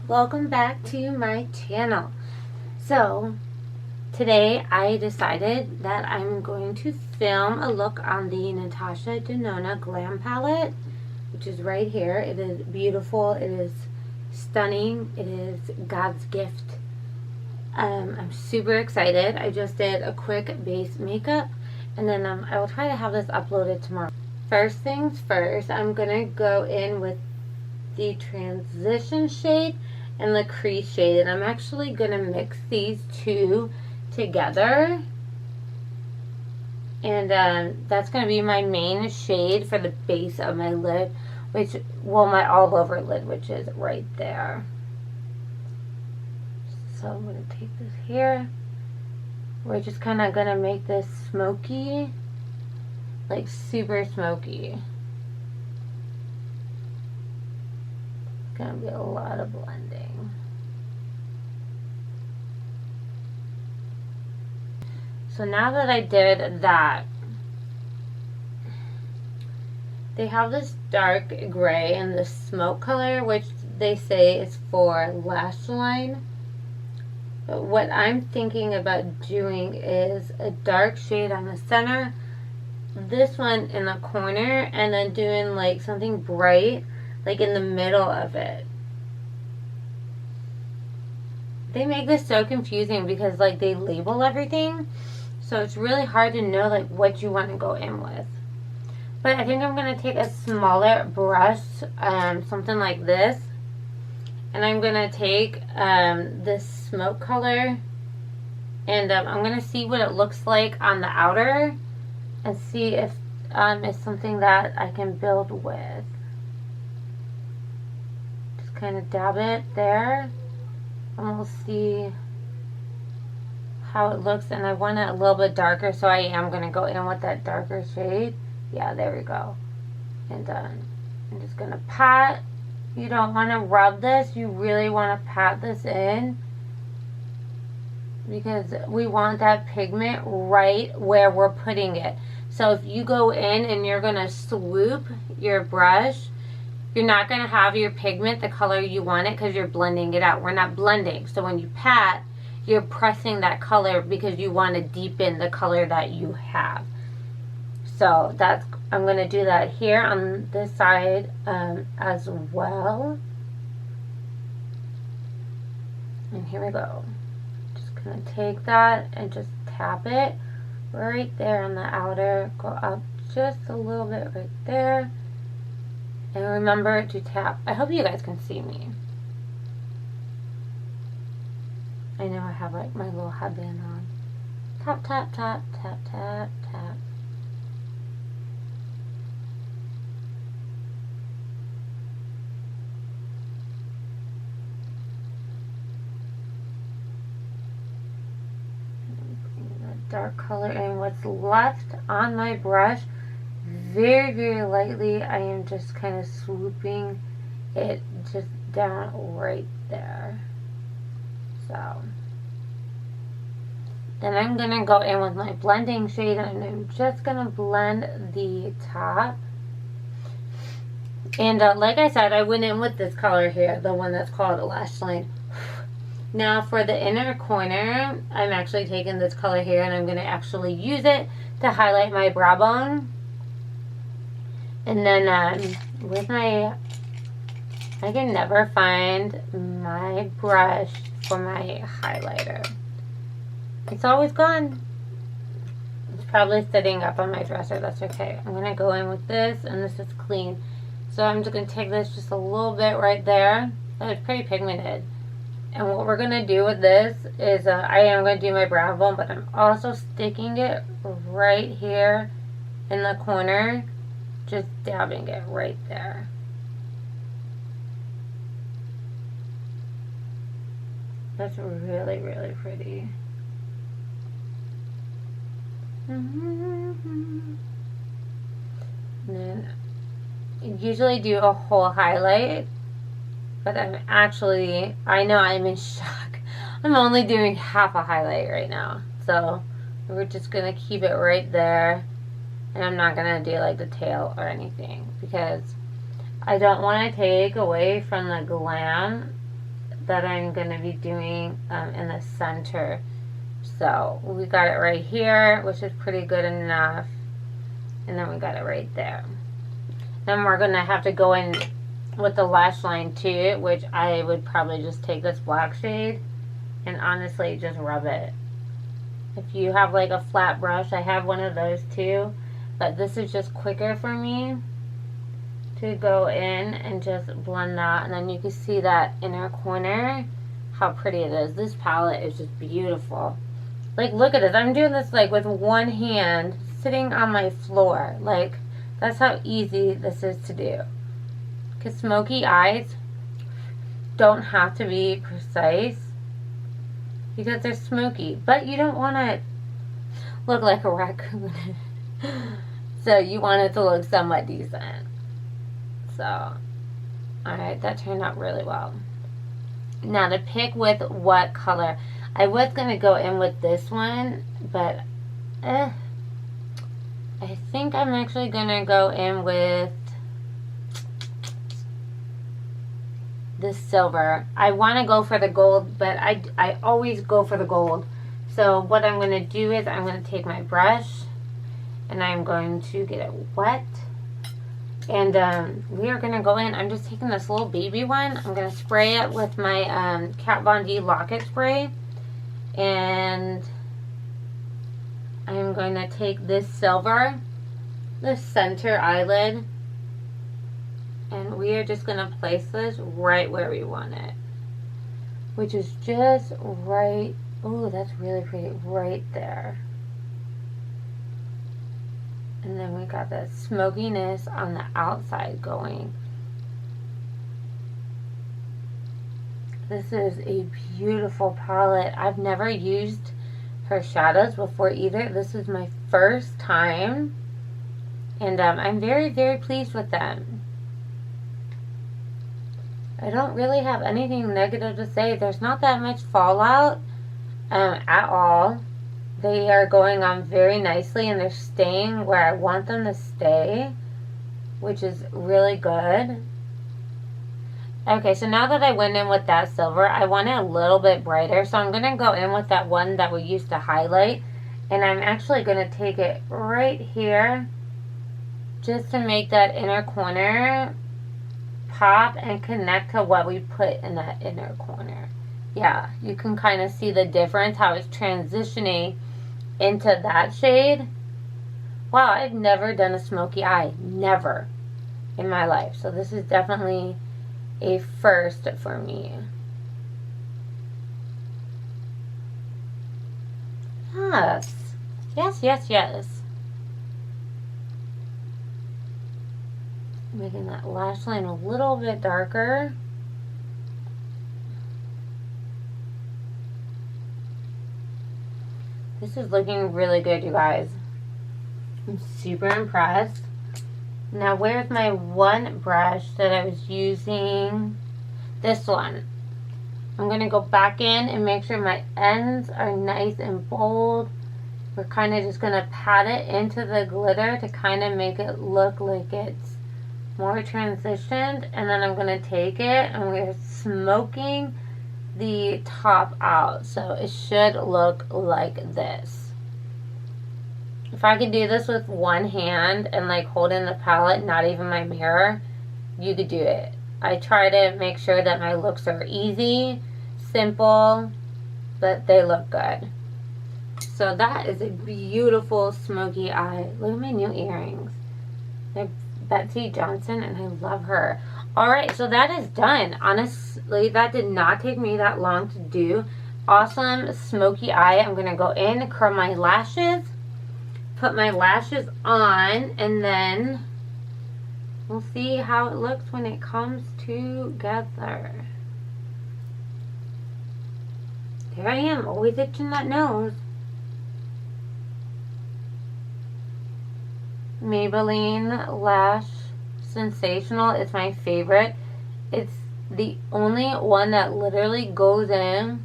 Welcome back to my channel. So today I decided that I'm going to film a look on the NATASHA DENONA Glam Palette, which is right here. It is beautiful, it is stunning, it is God's gift. I'm super excited. I just did a quick base makeup, and then I will try to have this uploaded tomorrow. First things first, I'm gonna go in with the transition shade and the crease shade, and I'm actually gonna mix these two together, and that's gonna be my main shade for the base of my lid, which, well, my all over lid, which is right there. So I'm gonna take this here. We're just kind of gonna make this smoky, like super smoky. Gonna be a lot of blending. So now that I did that, they have this dark gray and this smoke color, which they say is for lash line. But what I'm thinking about doing is a dark shade on the center, this one in the corner, and then doing like something bright like in the middle of it. They make this so confusing because like they label everything, so it's really hard to know like what you want to go in with. But I think I'm going to take a smaller brush, something like this, and I'm going to take this smoke color, and I'm going to see what it looks like on the outer and see if it's something that I can build with. Kind of dab it there, and we'll see how it looks. And I want it a little bit darker, so I am going to go in with that darker shade. Yeah, there we go. And I'm just going to pat. You don't want to rub this, you really want to pat this in, because we want that pigment right where we're putting it. So if you go in and you're going to swoop your brush, you're not going to have your pigment the color you want it, because you're blending it out. We're not blending. So when you pat, you're pressing that color because you want to deepen the color that you have. So that's, I'm going to do that here on this side as well. And here we go. Just going to take that and just tap it right there on the outer. Go up just a little bit right there. And remember to tap. I hope you guys can see me. I know I have like my little headband on. Tap, tap, tap, tap, tap, tap. Bring that dark color in. What's left on my brush, very, very lightly, I am just kind of swooping it just down right there. So then I'm going to go in with my blending shade, and I'm just going to blend the top. And like I said, I went in with this color here, the one that's called a lash line. Now for the inner corner, I'm actually taking this color here, and I'm going to actually use it to highlight my brow bone. And then with my, I can never find my brush for my highlighter. It's always gone. It's probably sitting up on my dresser. That's okay. I'm going to go in with this, and this is clean. So I'm just going to take this just a little bit right there. And it's pretty pigmented. And what we're going to do with this is I am going to do my brow bone, but I'm also sticking it right here in the corner. Just dabbing it right there. That's really, really pretty. And then I usually do a whole highlight, but I know I'm in shock. I'm only doing half a highlight right now. So we're just going to keep it right there. And I'm not going to do like the tail or anything, because I don't want to take away from the glam that I'm going to be doing in the center. So we got it right here, which is pretty good enough. And then we got it right there. Then we're going to have to go in with the lash line too, which I would probably just take this black shade and honestly just rub it. If you have like a flat brush, I have one of those too, but this is just quicker for me to go in and just blend that. And then you can see that inner corner, how pretty it is. This palette is just beautiful. Like, look at this. I'm doing this like with one hand sitting on my floor. Like, that's how easy this is to do. Because smoky eyes don't have to be precise because they're smoky. But you don't want to look like a raccoon. So you want it to look somewhat decent. So, alright, that turned out really well. Now to pick with what color. I was going to go in with this one, but I think I'm actually going to go in with this silver. I want to go for the gold, but I always go for the gold. So what I'm going to do is I'm going to take my brush and I'm going to get it wet. And we are going to go in. I'm just taking this little baby one. I'm going to spray it with my Kat Von D Locket Spray. And I'm going to take this silver, the center eyelid, and we are just going to place this right where we want it, which is just right, oh, that's really pretty, right there. And then we got that smokiness on the outside going. This is a beautiful palette. I've never used her shadows before either. This is my first time. And I'm very, very pleased with them. I don't really have anything negative to say. There's not that much fallout at all. They are going on very nicely and they're staying where I want them to stay, which is really good. Okay, so now that I went in with that silver, I want it a little bit brighter. So I'm going to go in with that one that we used to highlight. And I'm actually going to take it right here just to make that inner corner pop and connect to what we put in that inner corner. Yeah, you can kind of see the difference, how it's transitioning into that shade. Wow, I've never done a smoky eye. Never in my life. So this is definitely a first for me. Yes. Yes, yes, yes. Making that lash line a little bit darker. This is looking really good, you guys. I'm super impressed. Now, where's my one brush that I was using? This one. I'm going to go back in and make sure my ends are nice and bold. We're kind of just going to pat it into the glitter to kind of make it look like it's more transitioned. And then I'm going to take it and we're smoking the top out. So it should look like this. If I could do this with one hand and like holding the palette, not even my mirror, you could do it. I try to make sure that my looks are easy, simple, but they look good. So that is a beautiful smoky eye. Look at my new earrings. They're Betsy Johnson and I love her. Alright, so that is done. Honestly, that did not take me that long to do. Awesome smoky eye. I'm going to go in, curl my lashes, put my lashes on, and then we'll see how it looks when it comes together. There I am, always itching that nose. Maybelline Lash Sensational is my favorite. It's the only one that literally goes in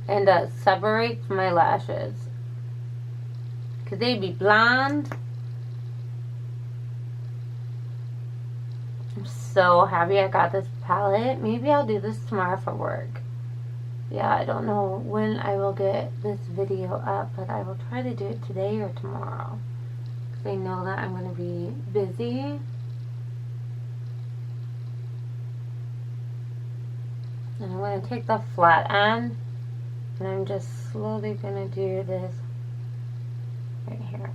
and separates my lashes. Because they'd be blonde. I'm so happy I got this palette. Maybe I'll do this tomorrow for work. yeah, I don't know when I will get this video up, but I will try to do it today or tomorrow. Because I know that I'm going to be busy. And I'm going to take the flat end, and I'm just slowly going to do this right here.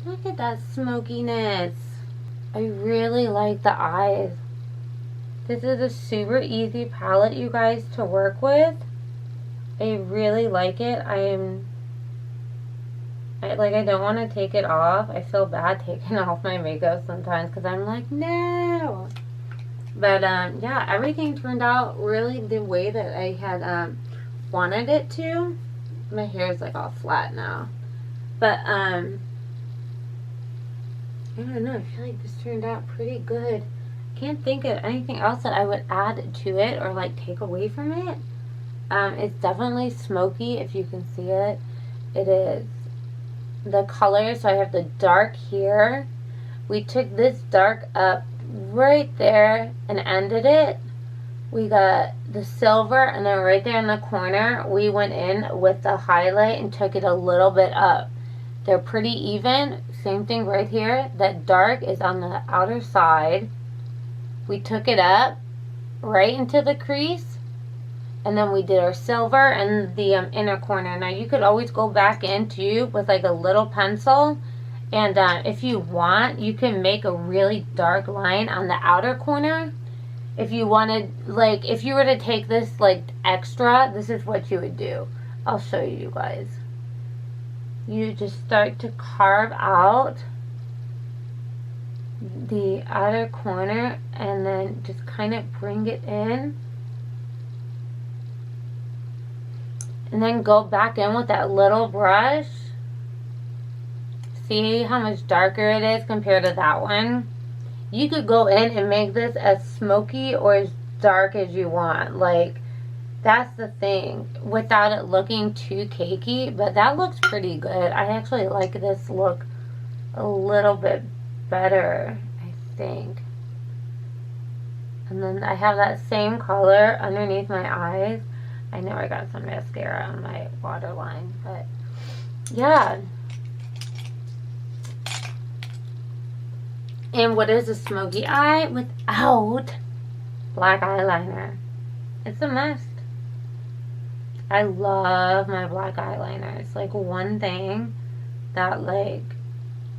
Look at that smokiness. I really like the eyes. This is a super easy palette, you guys, to work with. I really like it. I don't want to take it off. I feel bad taking off my makeup sometimes because I'm like, no. But, yeah, everything turned out really the way that I had wanted it to. My hair is, like, all flat now. But, I don't know. I feel like this turned out pretty good. Can't think of anything else that I would add to it or, like, take away from it. It's definitely smoky, if you can see it. It is. The color, so I have the dark here. We took this dark up right there and ended it. We got the silver, and then right there in the corner we went in with the highlight and took it a little bit up. They're pretty even. Same thing right here. That dark is on the outer side. We took it up right into the crease. And then we did our silver in the inner corner. Now, you could always go back in, too, with, like, a little pencil. And if you want, you can make a really dark line on the outer corner. If you wanted, like, if you were to take this, like, extra, this is what you would do. I'll show you guys. You just start to carve out the outer corner and then just kind of bring it in. And then go back in with that little brush. See how much darker it is compared to that one? You could go in and make this as smoky or as dark as you want. Like, that's the thing. Without it looking too cakey. But that looks pretty good. I actually like this look a little bit better, I think. And then I have that same color underneath my eyes. I know I got some mascara on my waterline, but yeah. And what is a smoky eye without black eyeliner? It's a must. I love my black eyeliner. It's like one thing that, like,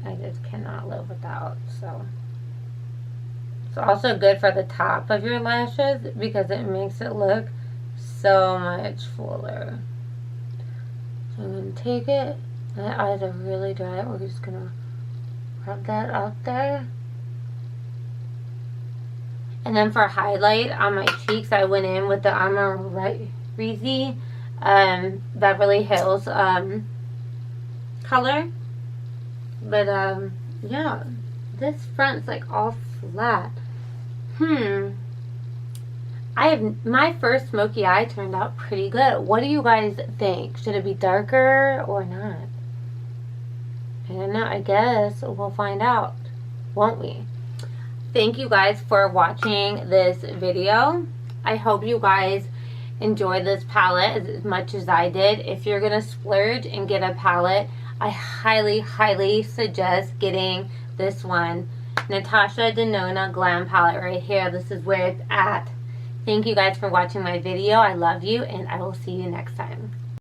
I just cannot live without. So it's also good for the top of your lashes because it makes it look so much fuller. So I'm going to take it. My eyes are really dry. We're just going to rub that out there. And then for highlight on my cheeks, I went in with the Amarizi Beverly Hills color. But yeah, this front's like all flat. My first smoky eye turned out pretty good. What do you guys think? Should it be darker or not? I don't know. I guess we'll find out, won't we? Thank you guys for watching this video. I hope you guys enjoyed this palette as much as I did. If you're going to splurge and get a palette, I highly, highly suggest getting this one. NATASHA DENONA Glam Palette right here. This is where it's at. Thank you guys for watching my video. I love you, and I will see you next time.